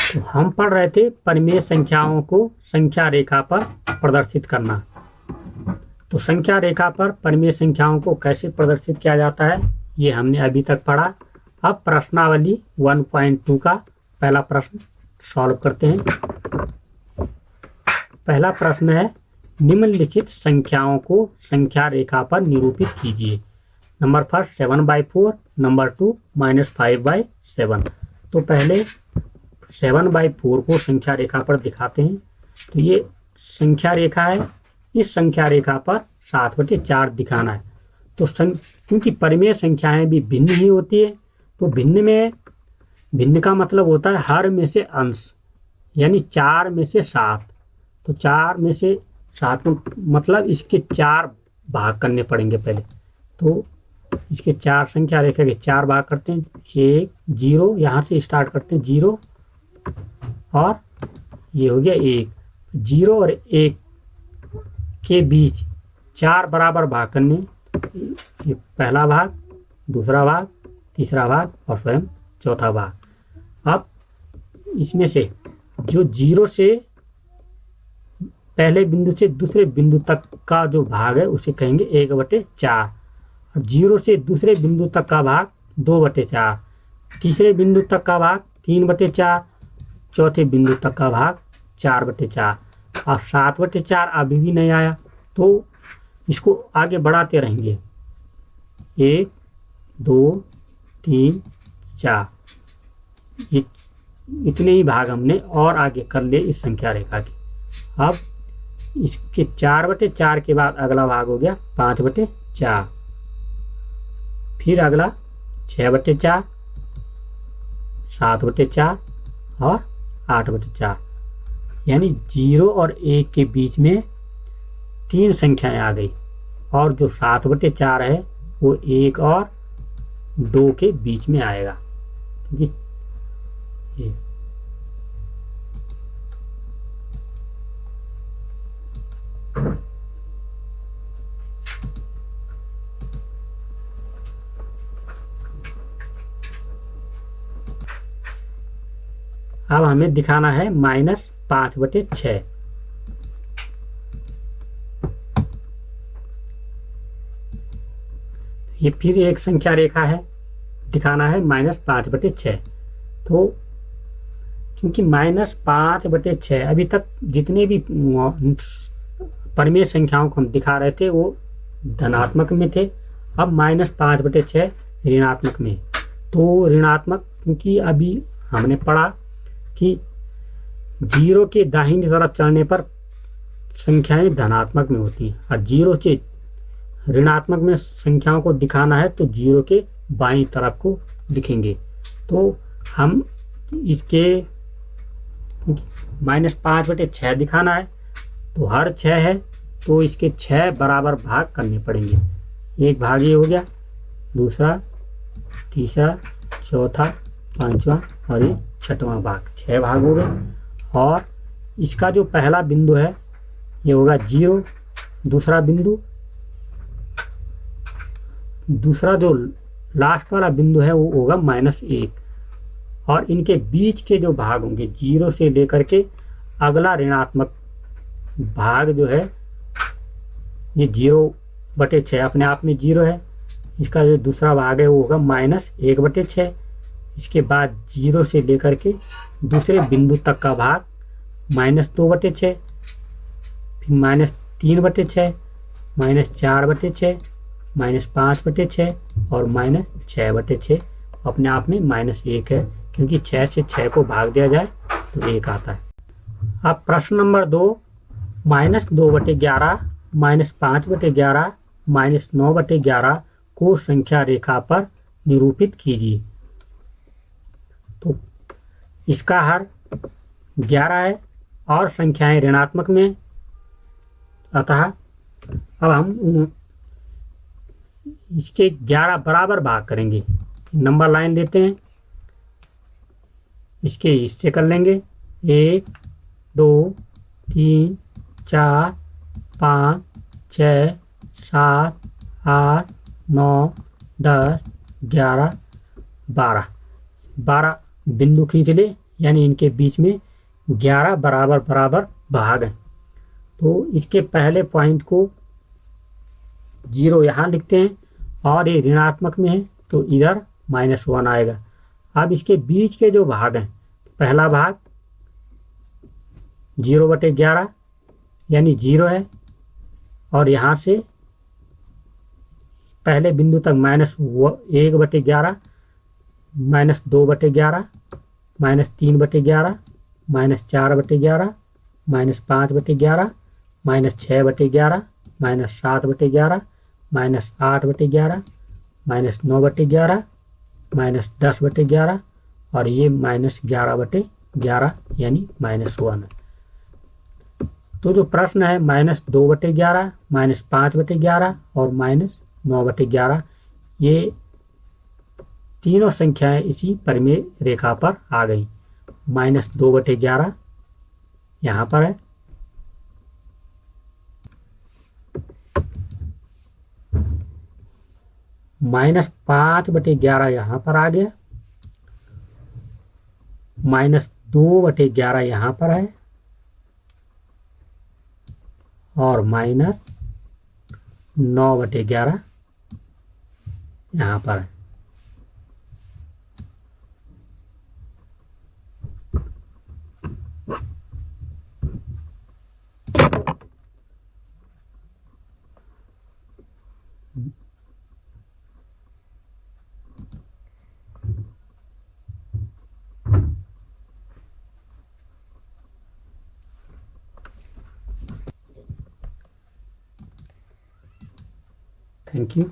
तो हम पढ़ रहे थे परिमेय संख्याओं को संख्या रेखा पर प्रदर्शित करना। तो संख्या रेखा पर परिमेय संख्याओं को कैसे प्रदर्शित किया जाता है ये हमने अभी तक पढ़ा। अब प्रश्नावली 1.2 का पहला प्रश्न सॉल्व करते हैं। पहला प्रश्न है, निम्नलिखित संख्याओं को संख्या रेखा पर निरूपित कीजिए। Number first 7/4, number 2 -5/7। तो पहले 7/4 को संख्या रेखा पर दिखाते हैं। तो ये संख्या रेखा है, इस संख्या रेखा पर 7/4 दिखाना है। तो क्योंकि परिमेय संख्याएं भी भिन्न ही होती है, तो भिन्न का मतलब होता है हर में से अंश, यानी 4 में से 7। तो 4 में से 7 मतलब इसके 4 भाग करने पड़ेंगे पहले। तो इसके 4 संख्या रेखा के 4 भाग करते हैं। 1 0, यहाँ से स्टार्ट करते हैं 0 और ये हो गया 1। 0 और 1 के बीच 4 बराबर भाग करने, ये पहला भाग, दूसरा भाग, तीसरा भाग और स्वयं चौथा भाग। अब इसमें से जो 0 से पहले बिंदु से दूसरे बिंदु तक का जो भाग है उसे कहेंगे 1/4। 0 से दूसरे बिंदु तक का भाग 2/4, तीसरे बिंदु तक का भाग 3/4, चौथे बिंदु तक का भाग 4/4। अब 7/4 अभी भी नहीं आया, तो इसको आगे बढ़ाते रहेंगे। 1 2 3 4, इतने ही भाग हमने और आगे कर लिए इस संख्या रेखा के। अब इसके 4/4 के बाद अगला भाग हो गया 5/4, फिर अगला 6/4, 7/4 और 8/4। यानी 0 और 1 के बीच में 3 संख्याएं आ गई, और जो 7/4 है वो 1 और 2 के बीच में आएगा। क्योंकि ये अब हमें दिखाना है -5/6। ये फिर एक संख्या रेखा है, दिखाना है -5/6। तो चूंकि -5/6 अभी तक जितने भी परिमेय संख्याओं को हम दिखा रहे थे वो धनात्मक में थे। अब -5/6 ऋणात्मक में। तो ऋणात्मक, क्योंकि अभी हमने पढ़ा कि 0 के दाहिनी तरफ चलने पर संख्याएं धनात्मक में होती हैं, और 0 से ऋणात्मक में संख्याओं को दिखाना है तो 0 के बाईं तरफ को दिखेंगे। तो हम इसके -5/6 दिखाना है, तो हर 6 है तो इसके 6 बराबर भाग करने पड़ेंगे। एक भाग ये हो गया, दूसरा, तीसरा, चौथा, पांचवा और ये छठवां भाग, 6 भाग हो गए। और इसका जो पहला बिंदु है ये होगा 0, दूसरा बिंदु, दूसरा जो लास्ट वाला बिंदु है वो होगा -1, और इनके बीच के जो भाग होंगे 0 से लेकर के अगला ऋणात्मक भाग जो है ये 0/6 अपने आप में 0 है। इसका जो दूसरा भाग है वो होगा -1/6। इसके बाद 0 से लेकर के दूसरे बिंदु तक का भाग -2/6, फिर -3/6, -4/6, -5/6 और -6/6 अपने आप में -1 है, क्योंकि 6 से 6 को भाग दिया जाए तो 1 आता है। अब प्रश्न नंबर 2, -2/11, -5/11, -9/11 को संख्या रेखा पर निरूपित कीजिए। तो इसका हर 11 है और संख्याएं ऋणात्मक में, अतः अब हम इसके 11 बराबर भाग करेंगे। नंबर लाइन लेते हैं, इसके हिस्से कर लेंगे 1 2 3 4 5 6 7 8 9 10 11 12 12 बिंदु खींच ले यानी इनके बीच में 11 बराबर बराबर भाग हैं। तो इसके पहले पॉइंट को 0 यहाँ लिखते हैं और ये ऋणात्मक में है तो इधर -1 आएगा। अब इसके बीच के जो भाग हैं, पहला भाग 0/11 यानी 0 है, और यहाँ से पहले बिंदु तक -1/11, -2/11, -3/11, -4/11, -5/11, -6/11, -7/11, -8/11, -9/11, -10/11 और ये -11/11 यानी -1 है। तो जो प्रश्न है -2/11, -5/11 और -9/11, ये तीनों संख्याएं इसी परिमेय रेखा पर आ गई। -2/11 यहाँ पर है, -5/11 यहाँ पर आ गया, -2/11 यहाँ पर है और -9/11 यहाँ पर है। Thank you.